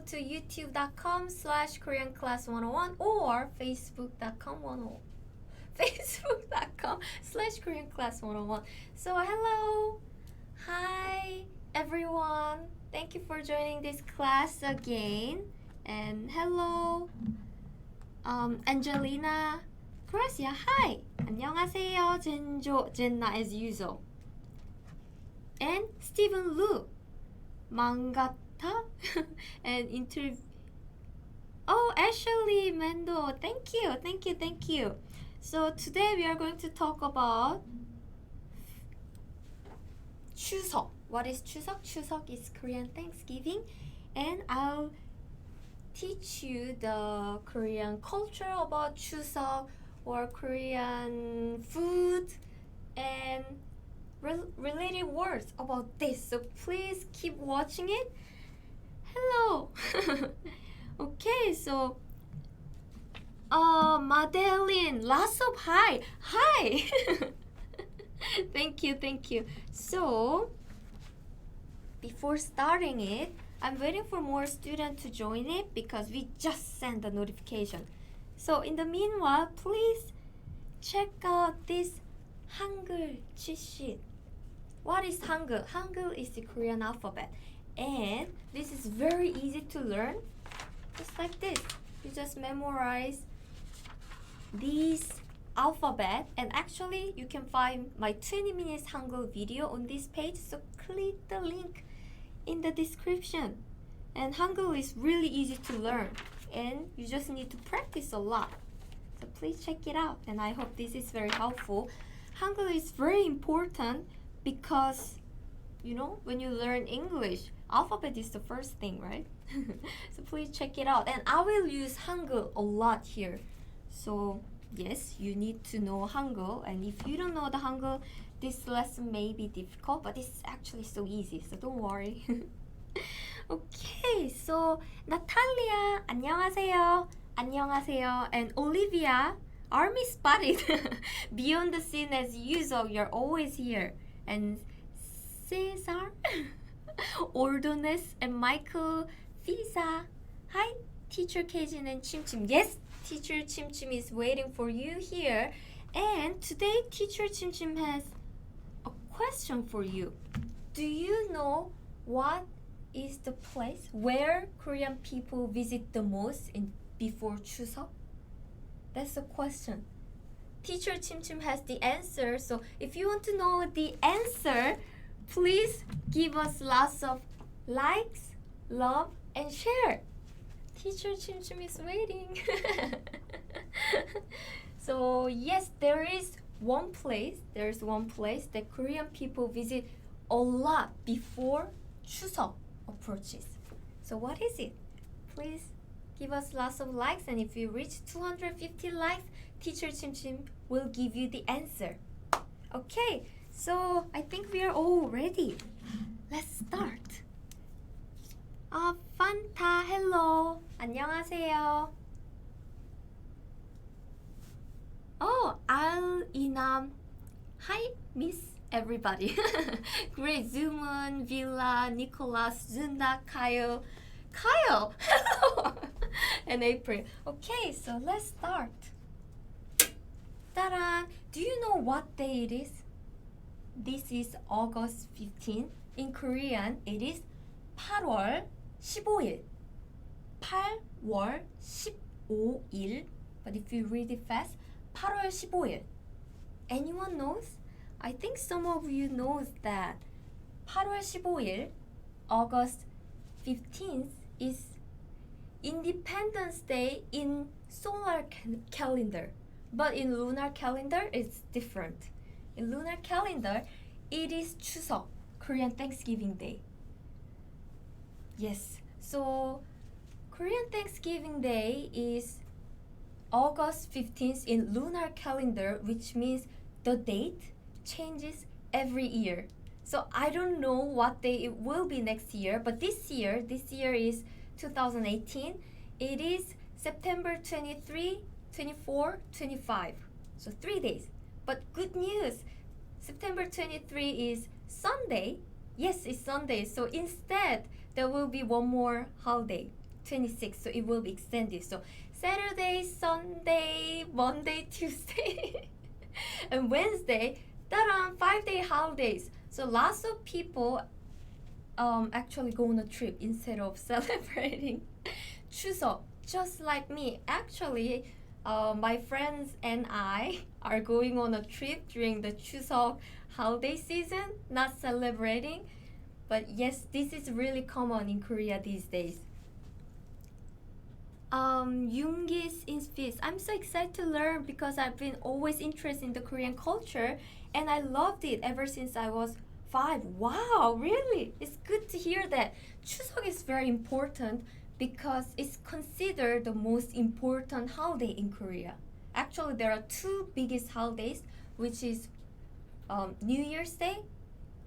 to youtube.com/koreanclass101 or facebook.com/koreanclass101. So hello, hi everyone. Thank you for joining this class again. And hello, Angelina, Gracia, hi. 안녕하세요, Jenna as usual. And Stephen Lu, Mangata, and Ashley Mendo, thank you. So today we are going to talk about Chuseok. What is Chuseok? Chuseok is Korean Thanksgiving, and I'll teach you the Korean culture about Chuseok or Korean food and related words about this. So please keep watching it. Hello. Okay, so Madeline, lots of hi. Thank you. So before starting it, I'm waiting for more students to join it because we just sent the notification. So in the meanwhile, please check out this Hangul cheat sheet. What is Hangul? Hangul is the Korean alphabet, and this is very easy to learn. Just like this, you just memorize these alphabet, and actually you can find my 20 minutes Hangul video on this page, so click the link in the description. And Hangul is really easy to learn, and you just need to practice a lot. So please check it out, and I hope this is very helpful. Hangul is very important because, you know, when you learn English, alphabet is the first thing, right? So please check it out. And I will use Hangul a lot here. So yes, you need to know Hangul. And if you don't know the Hangul, this lesson may be difficult, but it's actually so easy. So don't worry. Okay, so Natalia, 안녕하세요. And Olivia, army spotted. Beyond the scene as usual, you're always here. And Cesar, Ordonez, and Michael, Visa. Hi, Teacher Kejin and Chimchim. Yes, Teacher Chimchim is waiting for you here. And today, Teacher Chimchim has a question for you. Do you know what is the place where Korean people visit the most before Chuseok? That's the question. Teacher Chimchim has the answer, so if you want to know the answer, please give us lots of likes, love, and share. Teacher Chimchim is waiting. So yes, there's one place that Korean people visit a lot before Chuseok approaches. So what is it? Please give us lots of likes, and if you reach 250 likes, Teacher Chimchim will give you the answer. Okay, so I think we are all ready. Let's start. Fanta, hello. 안녕하세요. Al-Inam. Hi, miss everybody. Great, Zumun, Villa, Nicholas, Zunda, Kyle, hello. And April. Okay, so let's start. Ta-da! Do you know what day it is? This is August 15th. In Korean, it is 8월 15일. 8월 15일. But if you read it fast, 8월 15일. Anyone knows? I think some of you knows that 8월 15일, August 15th, is Independence Day in solar calendar. But in lunar calendar, it's different. In lunar calendar, it is Chuseok, Korean Thanksgiving Day. Yes, so Korean Thanksgiving Day is August 15th in lunar calendar, which means the date changes every year. So I don't know what day it will be next year, but this year is 2018. It is September 23, 24, 25. So 3 days. But good news, September 23 is Sunday. Yes, it's Sunday. So instead, there will be one more holiday, 26, so it will be extended. So Saturday, Sunday, Monday, Tuesday, and Wednesday, ta-da, 5-day holidays. So lots of people actually go on a trip instead of celebrating Chuseok, just like me. Actually, my friends and I are going on a trip during the Chuseok holiday season, not celebrating. But yes, this is really common in Korea these days. Yoongi's in space. I'm so excited to learn because I've been always interested in the Korean culture and I loved it ever since I was 5. Wow, really? It's good to hear that. Chuseok is very important because it's considered the most important holiday in Korea. Actually, there are two biggest holidays, which is New Year's Day,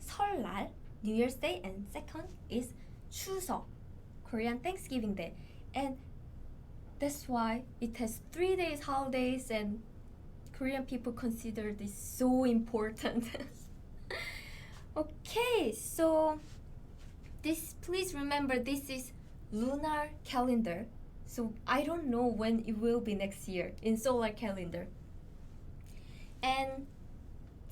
설날, New Year's Day, and second is Chuseok, Korean Thanksgiving Day. And that's why it has 3 days holidays and Korean people consider this so important. Okay, so please remember this is lunar calendar. So I don't know when it will be next year in solar calendar. And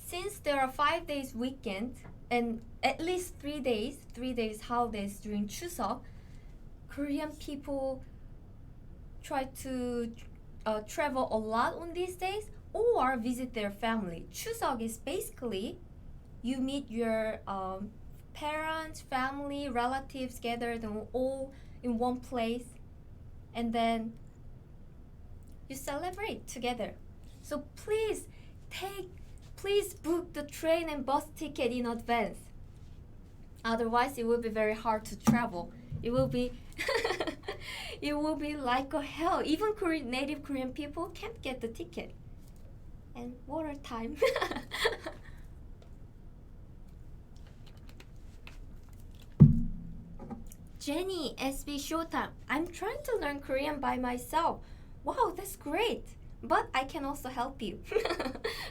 since there are 5 days weekend and at least 3 days holidays during Chuseok, Korean people try to travel a lot on these days or visit their family. Chuseok is basically you meet your parents, family, relatives gathered all in one place and then you celebrate together. So please book the train and bus ticket in advance. Otherwise it will be very hard to travel. It will be it will be like a hell. Even native Korean people can't get the ticket. And water time. Jenny, SB Showtime. I'm trying to learn Korean by myself. Wow, that's great. But I can also help you.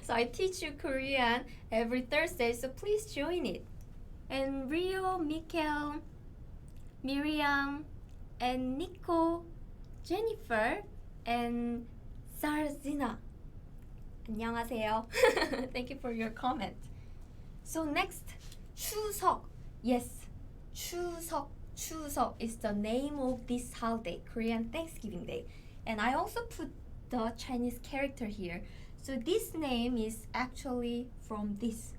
So I teach you Korean every Thursday, so please join it. And Rio, Mikkel, Miriam, and Nico, Jennifer, and Sarzina. 안녕하세요. Thank you for your comment. So next, Chuseok. Yes, Chuseok. Chuseok is the name of this holiday, Korean Thanksgiving Day. And I also put the Chinese character here. So this name is actually from this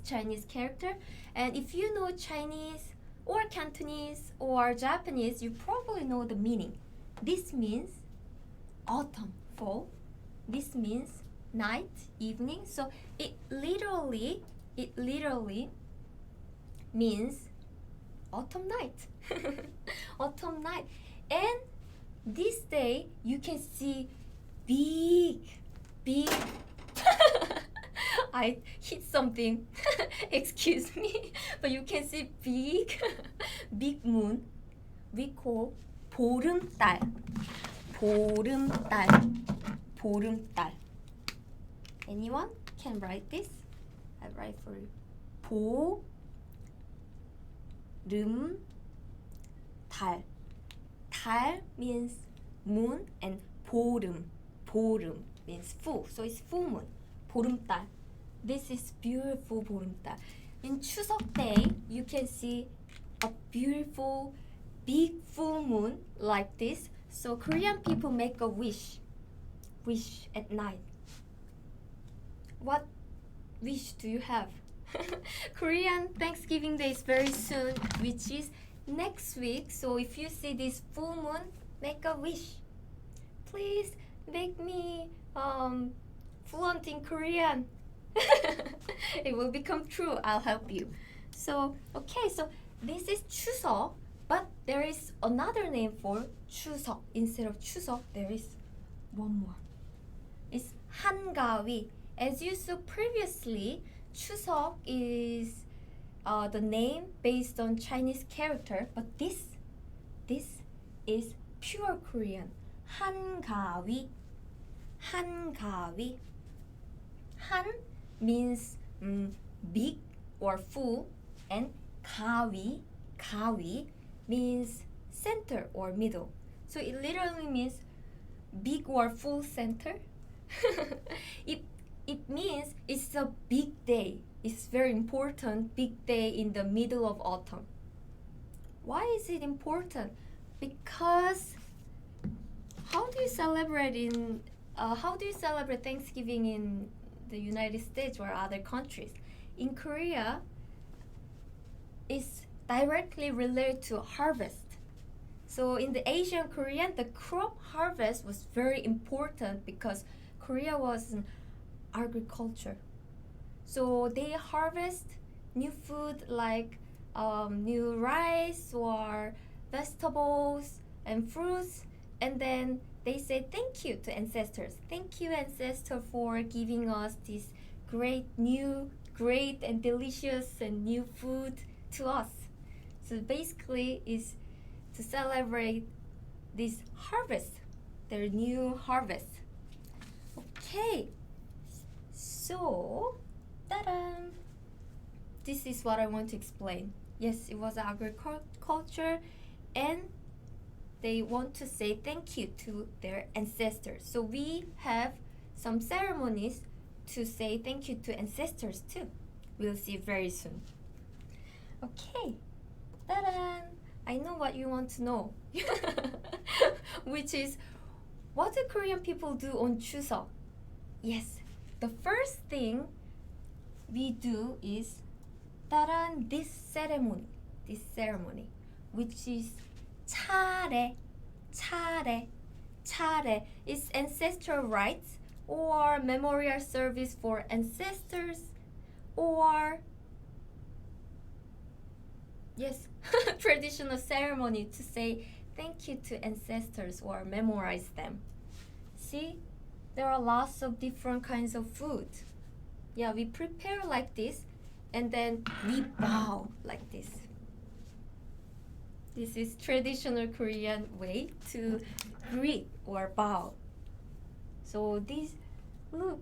Chinese character. And if you know Chinese or Cantonese or Japanese, you probably know the meaning. This means autumn, fall. This means night, evening. So it literally means autumn night. Autumn night. And this day you can see big I hit something. Excuse me. But you can see big moon. We call 보름달. Anyone can write this? I write for you. 보름달. 달 means moon and 보름 means full. So it's full moon. 보름달. This is beautiful 보름달. In Chuseok day, you can see a beautiful big full moon like this. So Korean people make a wish at night. What wish do you have? Korean Thanksgiving Day is very soon, which is next week. So if you see this full moon, make a wish. Please make me fluent in Korean. It will become true. I'll help you. So okay, so this is Chuseok, but there is another name for Chuseok. Instead of Chuseok, there is one more. It's 한가위. As you saw previously, Chuseok is the name based on Chinese character, but this is pure Korean. 한가위. Han means big or full, and 가위 means center or middle. So it literally means big or full center. it means it's a big day. It's very important big day in the middle of autumn. Why is it important? Because how do you celebrate Thanksgiving in the United States or other countries? In Korea, it's directly related to harvest. So in the Asian Korean, the crop harvest was very important because Korea was an agriculture. So they harvest new food like new rice or vegetables and fruits, and then they say thank you to ancestors. Thank you, ancestor, for giving us this great and delicious and new food to us. So basically is to celebrate this harvest, their new harvest. Okay, so ta-da! This is what I want to explain. Yes, it was agriculture, and they want to say thank you to their ancestors. So we have some ceremonies to say thank you to ancestors too. We'll see very soon. Okay, ta-da! I know what you want to know, which is what do Korean people do on Chuseok? Yes, the first thing we do is this ceremony, which is 차례. It's ancestral rites or memorial service for ancestors, or yes, traditional ceremony to say thank you to ancestors or memorize them. See, there are lots of different kinds of food. Yeah, we prepare like this, and then we bow like this. This is traditional Korean way to greet or bow. So look,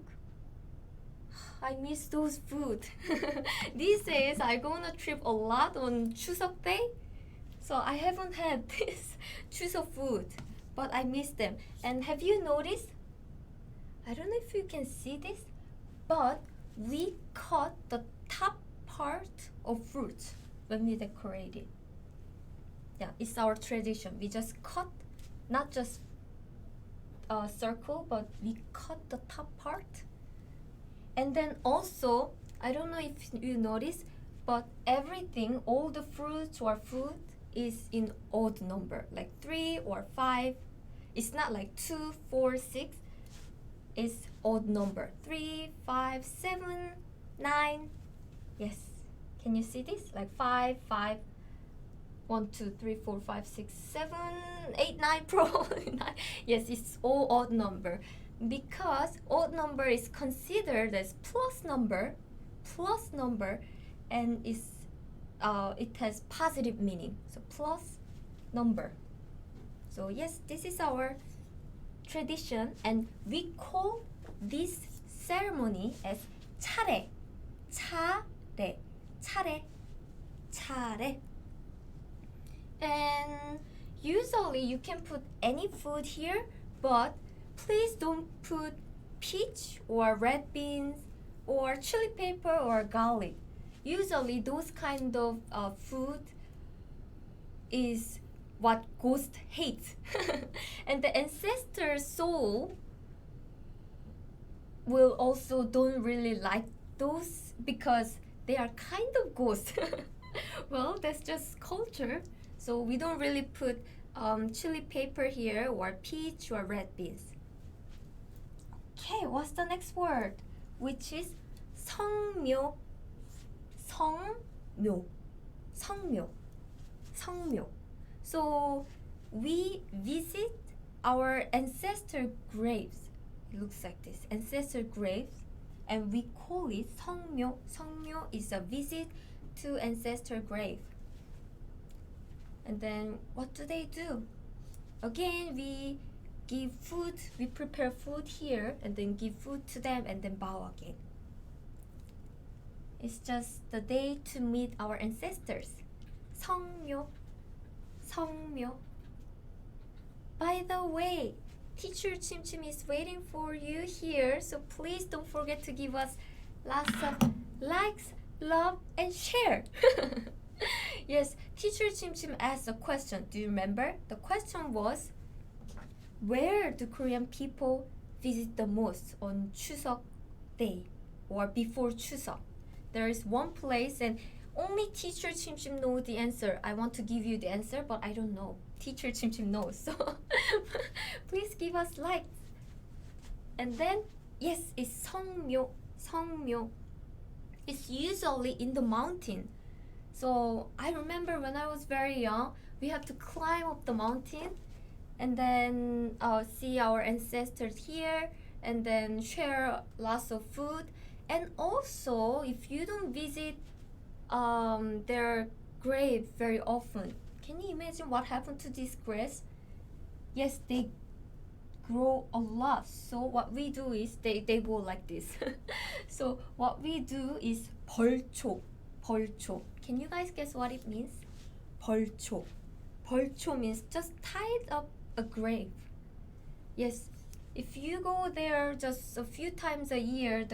I miss those food. These days I go on a trip a lot on Chuseok Day, so I haven't had this Chuseok food, but I miss them. And have you noticed? I don't know if you can see this, but we cut the top part of fruits when we decorate it. Yeah, it's our tradition. We just cut, not just a circle, but we cut the top part. And then also, I don't know if you notice, but everything, all the fruits or food is in odd number, like 3 or 5. It's not like 2, 4, 6. It's odd number. 3, 5, 7, 9. Yes. Can you see this? Like 5, 5. 1, 2, 3, 4, 5, 6, 7, 8, 9, probably 9. Yes, it's all odd number. Because odd number is considered as plus number, and it has positive meaning. So plus number. So yes, this is our tradition, and we call this ceremony as 차례. And usually you can put any food here, but please don't put peach or red beans or chili pepper or garlic. Usually those kind of food is what ghost hates. And the ancestor soul will also don't really like those because they are kind of ghost. Well, that's just culture. So we don't really put chili pepper here or peach or red beans. Okay, what's the next word? Which is 성묘. So we visit our ancestor graves. It looks like this, ancestor graves, and we call it 성묘. 성묘 is a visit to ancestor grave. And then what do they do? Again, we give food, we prepare food here and then give food to them and then bow again. It's just the day to meet our ancestors. 성묘. By the way, Teacher Chim Chim is waiting for you here, so please don't forget to give us lots of likes, love, and share. Yes, Teacher Chim Chim asked a question. Do you remember? The question was, where do Korean people visit the most on Chuseok day or before Chuseok? There is one place and only Teacher Chim Chim knows the answer. I want to give you the answer, but I don't know. Teacher Chim Chim knows. So please give us likes. And then, yes, it's Seongmyo. Seongmyo. It's usually in the mountain. So I remember when I was very young, we have to climb up the mountain and then see our ancestors here and then share lots of food. And also, if you don't visit their grave very often, can you imagine what happened to this grass? Yes, they grow a lot. So what we do is they go like this. So what we do is 벌초. 벌초. Can you guys guess what it means? 벌초. 벌초 means just tied up a grave. Yes, if you go there just a few times a year,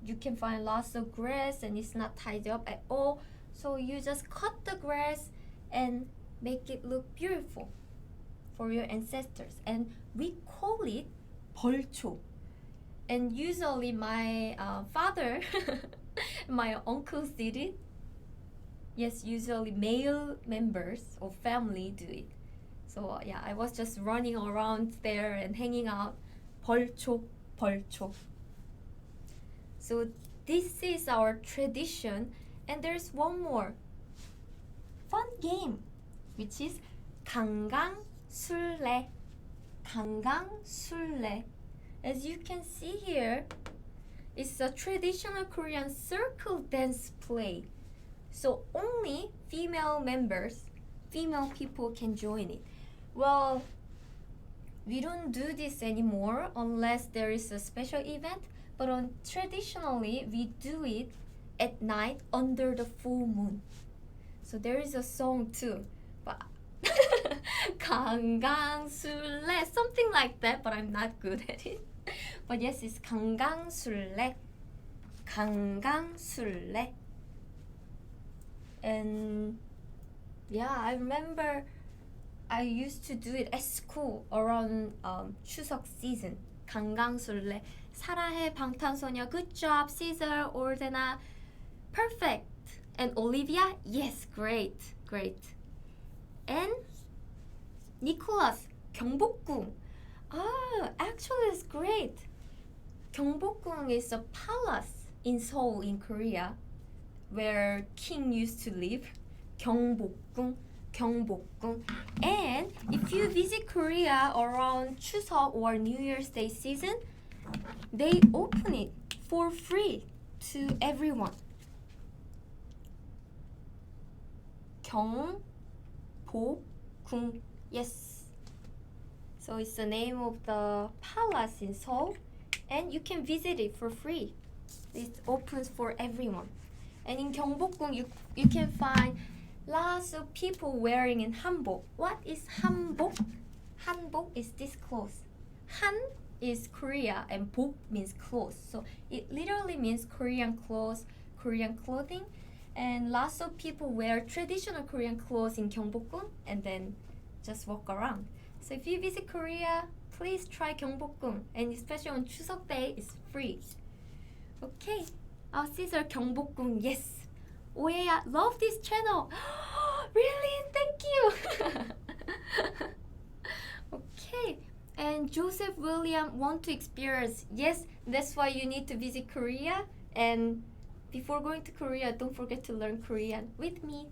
you can find lots of grass and it's not tied up at all. So you just cut the grass and make it look beautiful for your ancestors. And we call it 벌초. And usually my father, my uncles did it. Yes, usually male members of family do it. So yeah, I was just running around there and hanging out. 벌초, 벌초. So this is our tradition, and there's one more fun game, which is 강강술래. 강강술래. As you can see here, it's a traditional Korean circle dance play. So only female people can join it. Well, we don't do this anymore unless there is a special event, but traditionally we do it at night under the full moon. So there is a song too, but 강강술래, something like that, but I'm not good at it. But yes, it's 강강술래. 강강술래. And yeah, I remember I used to do it at school around 추석 season. 강강술래. 사라해, 방탄소녀, good job, Caesar, Ordena, perfect. And Olivia, yes, great. And Nicholas, 경복궁. Actually it's great. 경복궁 is a palace in Seoul in Korea where king used to live. 경복궁. And if you visit Korea around Chuseok or New Year's Day season, they open it for free to everyone. 경복궁. Yes. So it's the name of the palace in Seoul, and you can visit it for free. It opens for everyone. And in 경복궁, you can find lots of people wearing in hanbok. What is hanbok? Hanbok is this clothes. Han is Korea and bok means clothes. So it literally means Korean clothes, Korean clothing. And lots of people wear traditional Korean clothes in 경복궁 and then just walk around. So if you visit Korea, please try 경복궁. And especially on Chuseok Day, it's free. Okay. Caesar, 경복궁, yes. Oyeya, love this channel. Really? Thank you. Okay. And Joseph William want to experience. Yes, that's why you need to visit Korea. And before going to Korea, don't forget to learn Korean with me.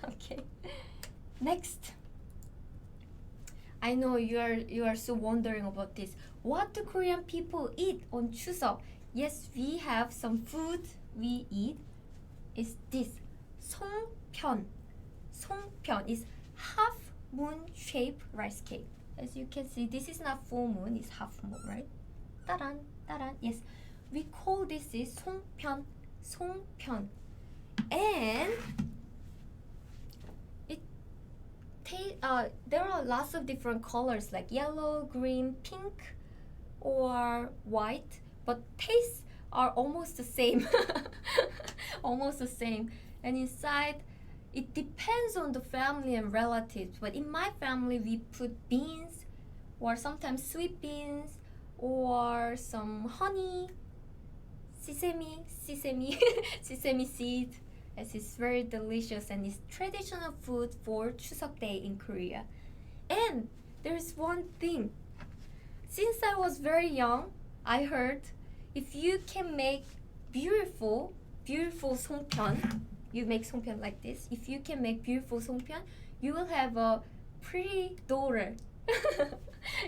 Okay. Next. I know you are so wondering about this. What do Korean people eat on Chuseok? Yes, we have some food we eat. Is this 송편. 송편 is half moon shaped rice cake. As you can see, this is not full moon, it's half moon, right? 따란, 따란. Yes, we call this is 송편. 송편. And it there are lots of different colors like yellow, green, pink, or white, but tastes are almost the same. Almost the same. And inside, it depends on the family and relatives. But in my family, we put beans, or sometimes sweet beans, or some honey, sesame sesame seed. As it's very delicious and it's traditional food for Chuseok Day in Korea. And there's one thing. Since I was very young, I heard if you can make beautiful 송편, you make 송편 like this. If you can make beautiful 송편, you will have a pretty daughter.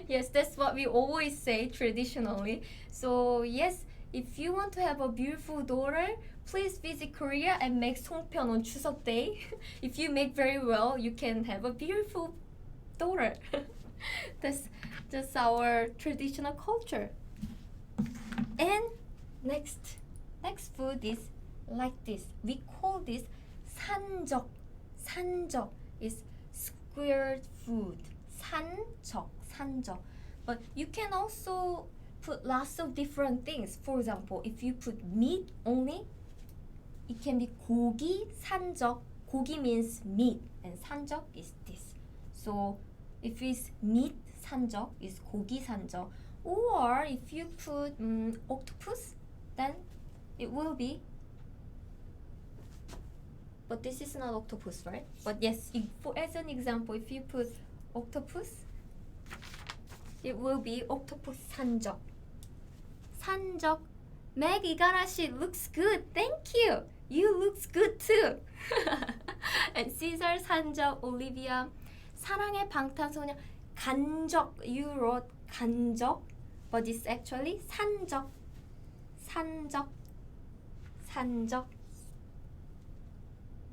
Yes, that's what we always say traditionally. So yes, if you want to have a beautiful daughter, please visit Korea and make 송편 on Chuseok Day. If you make very well, you can have a beautiful daughter. That's our traditional culture. And next food is like this. We call this 산적. 산적 is squared food. 산적. But you can also put lots of different things. For example, if you put meat only, it can be 고기 산적. 고기 means meat and 산적 is this. So if it's meat 산적, it's 고기 산적. Or if you put octopus, then it will be. But this is not octopus, right? But yes, as an example, if you put octopus, it will be octopus 산적. 산적. Meg Igarashi looks good. Thank you. You looks good too. And Caesar 산적, Olivia. 사랑의 방탄소년 간적. You wrote 간적, but it's actually 산적.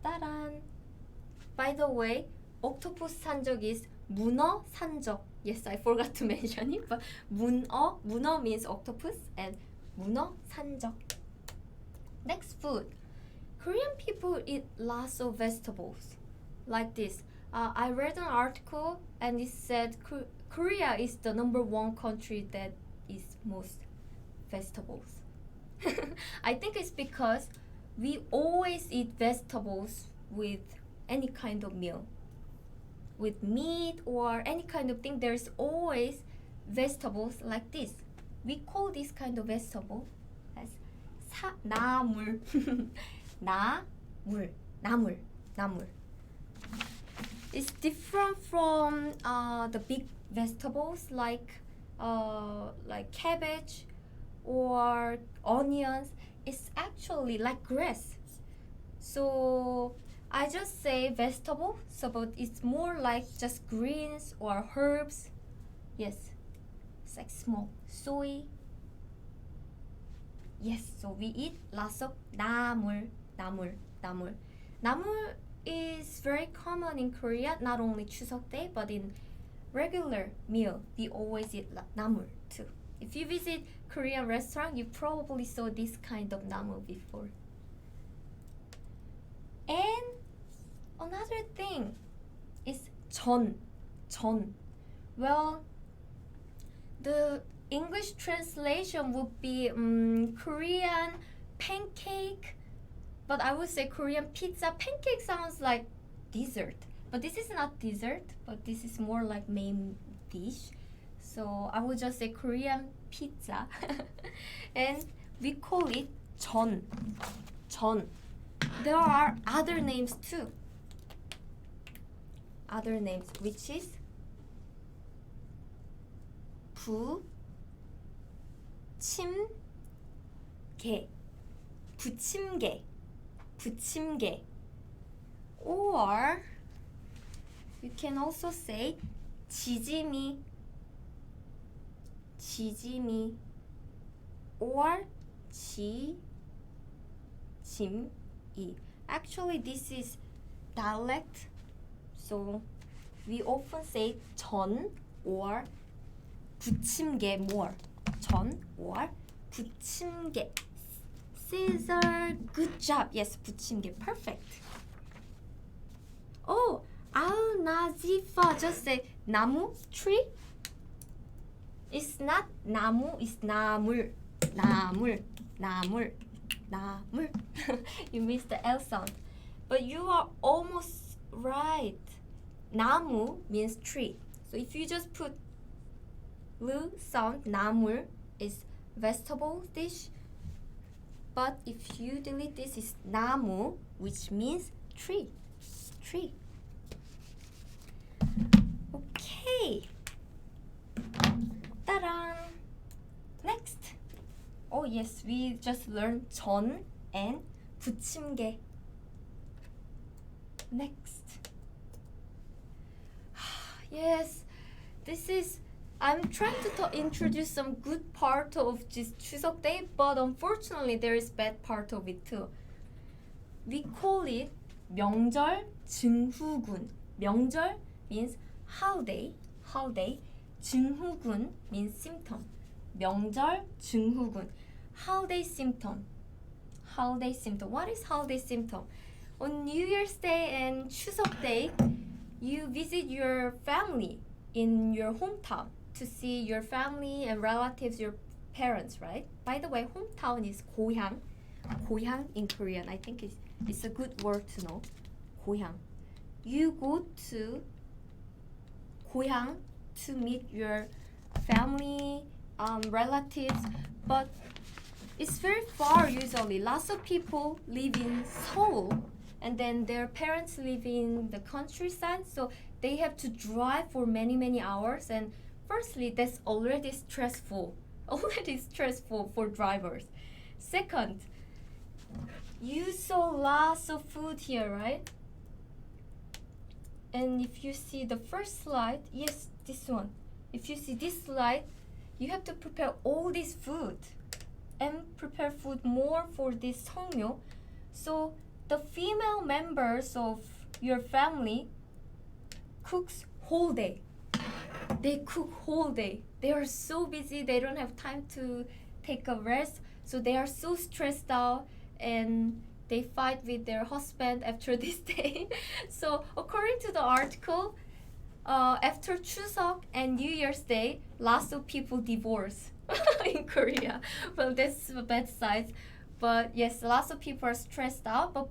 따란. By the way, octopus 산적 is 문어 산적. Yes, I forgot to mention it, but 문어 means octopus and 문어 산적. Next food. Korean people eat lots of vegetables. Like this. I read an article and it said Korea is the #1 country that eats most vegetables. I think it's because we always eat vegetables with any kind of meal. With meat or any kind of thing, there's always vegetables like this. We call this kind of vegetable as 나물. 나물. It's different from the big vegetables like cabbage or onions. It's actually like grass. So I just say vegetable, but it's more like just greens or herbs. Yes, it's like small soy. Yes, so we eat lots of 나물. 나물 is very common in Korea, not only Chuseok Day, but in regular meal, we always eat 나물 too. If you visit Korean restaurant, you probably saw this kind of 나물 before. And another thing is 전. Well, the English translation would be Korean pancake, but I would say Korean pizza. Pancake sounds like dessert, but this is not dessert, but this is more like main dish. So I would just say Korean pizza. And we call it 전. There are other names too. Other names, which is 부침개. Or you can also say 지짐이 or 지짐이. Actually, this is dialect, so we often say 전 or 부침개 more. 전 or 부침개. Caesar, good job. Yes, 부침개, perfect. Oh, 나지파. Just say 나무, tree. It's not 나무, it's 나물. 나물, 나물, 나물. You missed the L sound. But you are almost right. 나무 means tree. So if you just put L sound, 나물 is vegetable dish. But if you delete this, it's 나무, which means tree. Tree. Okay. Ta-da! Next. Oh yes, we just learned 전 and 부침개. Next. Yes, this is. I'm trying to introduce some good part of this Chuseok day, but unfortunately there is bad part of it too. We call it 명절 증후군. 명절 means holiday. 증후군 means symptom. 명절 증후군. Holiday symptom. What is holiday symptom? On New Year's Day and Chuseok Day, you visit your family in your hometown to see your family and relatives, your parents, right? By the way, hometown is 고향. 고향 in Korean. I think it's a good word to know. 고향. You go to 고향 to meet your family, relatives, but it's very far usually. Lots of people live in Seoul and then their parents live in the countryside, so they have to drive for many hours, and firstly, that's already stressful for drivers. Second, you saw lots of food here, right? And if you see the first slide, yes, this one. If you see this slide, you have to prepare all this food and prepare food more for this 성묘. So the female members of your family cooks whole day. They cook whole day. They are so busy, they don't have time to take a rest. So they are so stressed out and they fight with their husband after this day. So according to the article, after Chuseok and New Year's Day, lots of people divorce in Korea. Well, that's a bad side. But yes, lots of people are stressed out. But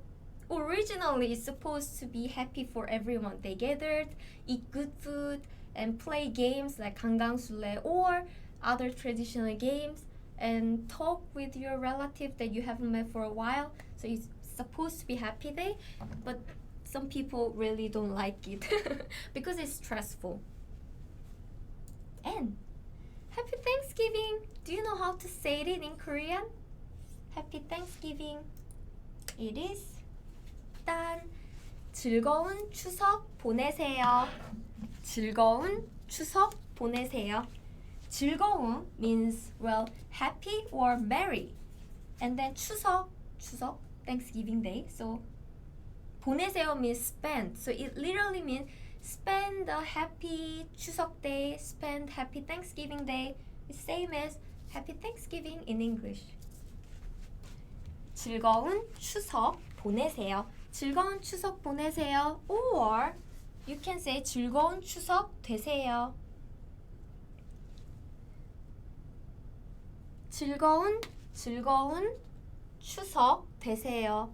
originally, it's supposed to be happy for everyone. They gathered, eat good food, and play games like 강강술래 or other traditional games, and talk with your relative that you haven't met for a while. So it's supposed to be happy day, but some people really don't like it because it's stressful. And Happy Thanksgiving! Do you know how to say it in Korean? Happy Thanksgiving. It is 딴 즐거운 추석 보내세요. 즐거운 추석 보내세요. 즐거운 means, well, happy or merry. And then 추석, Thanksgiving Day. So 보내세요 means spend. So it literally means spend a happy 추석 day, spend happy Thanksgiving day. It's same as happy Thanksgiving in English. 즐거운 추석 보내세요. 즐거운 추석 보내세요. Or you can say 즐거운 추석 되세요. 즐거운 추석 되세요.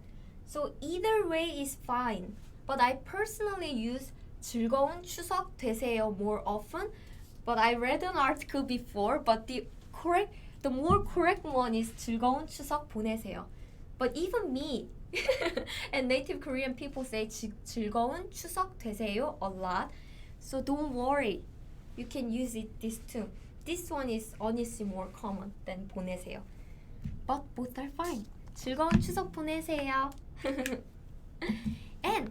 So either way is fine. But I personally use 즐거운 추석 되세요 more often. But I read an article before, but the more correct one is 즐거운 추석 보내세요. But even me and native Korean people say 즐거운 추석 되세요 a lot. So don't worry. You can use this too. This one is honestly more common than 보내세요. But both are fine. 즐거운 추석 보내세요. And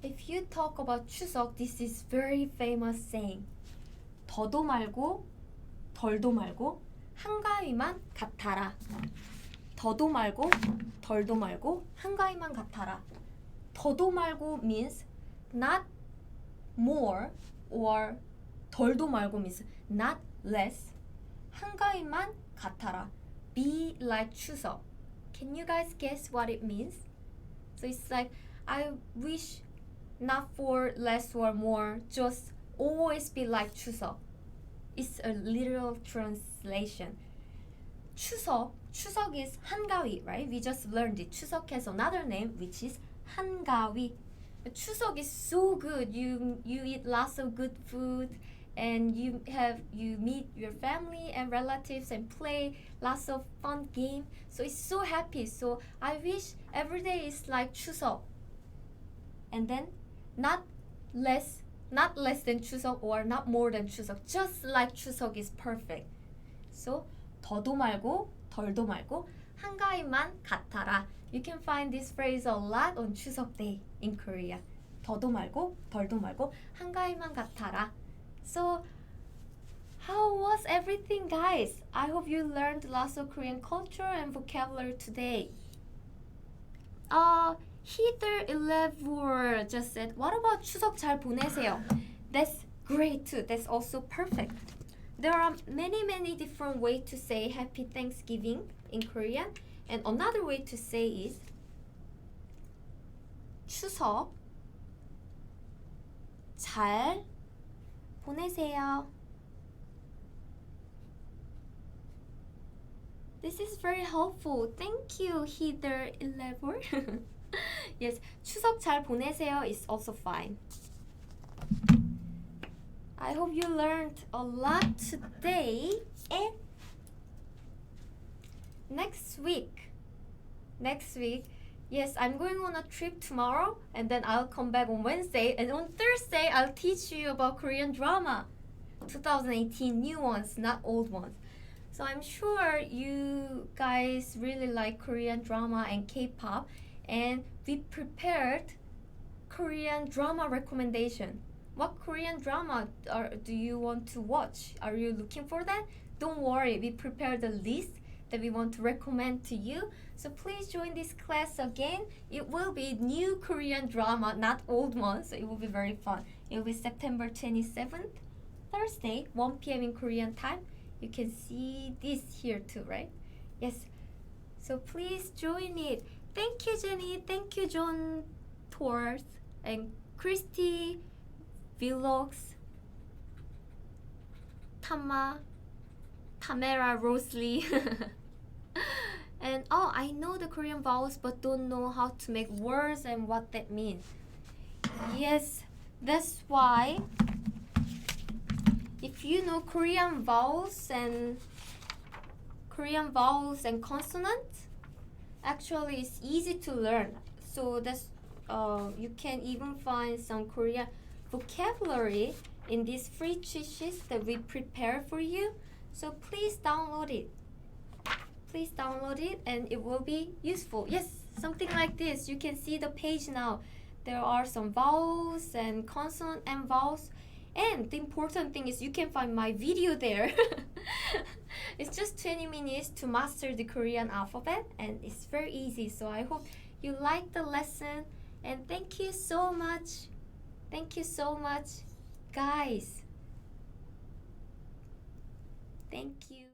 if you talk about 추석, this is very famous saying. 더도 말고 덜도 말고 한가위만 같아라. 더도 말고 덜도 말고 한가위만 같아라. 더도 말고 means not more, or 덜도 말고 means not less. 한가위만 같아라. Be like 추석. Can you guys guess what it means? So it's like I wish not for less or more, just always be like Chuseok. It's a literal translation. Chuseok is 한가위, right? We just learned it. Chuseok has another name which is 한가위. Chuseok is so good. You eat lots of good food, and you meet your family and relatives and play lots of fun game. So it's so happy. So I wish every day is like Chuseok. And then not less than Chuseok or not more than Chuseok. Just like Chuseok is perfect. So 더도 말고 덜도 말고 한가위만 같아라. You can find this phrase a lot on Chuseok Day in Korea. 더도 말고 덜도 말고 한가위만 같아라. So how was everything, guys? I hope you learned lots of Korean culture and vocabulary today. Heather 11 just said, what about 추석 잘 보내세요? That's great too. That's also perfect. There are many different ways to say Happy Thanksgiving in Korean. And another way to say is 추석 잘 보내세요. This is very helpful. Thank you, Heather 11. Yes, 추석 잘 보내세요 is also fine. I hope you learned a lot today. And next week, yes, I'm going on a trip tomorrow, and then I'll come back on Wednesday, and on Thursday I'll teach you about Korean drama. 2018 new ones, not old ones. So I'm sure you guys really like Korean drama and K-pop, and we prepared Korean drama recommendation. What Korean drama do you want to watch? Are you looking for that? Don't worry, we prepared a list that we want to recommend to you. So please join this class again. It will be new Korean drama, not old ones. So it will be very fun. It will be September 27th, Thursday, 1 p.m. in Korean time. You can see this here too, right? Yes. So please join it. Thank you, Jenny. Thank you, John Torres and Christy Vlogs, Tamara Rosalie. And I know the Korean vowels but don't know how to make words and what that means. Yes, that's why if you know Korean vowels and consonants, actually it's easy to learn. So that's you can even find some Korean vocabulary in these free cheat sheets that we prepare for you. So please download it. And it will be useful. Yes, something like this. You can see the page now. There are some vowels and consonant and vowels. And the important thing is you can find my video there. It's just 20 minutes to master the Korean alphabet, and it's very easy. So I hope you like the lesson, and thank you so much. Thank you so much, guys. Thank you.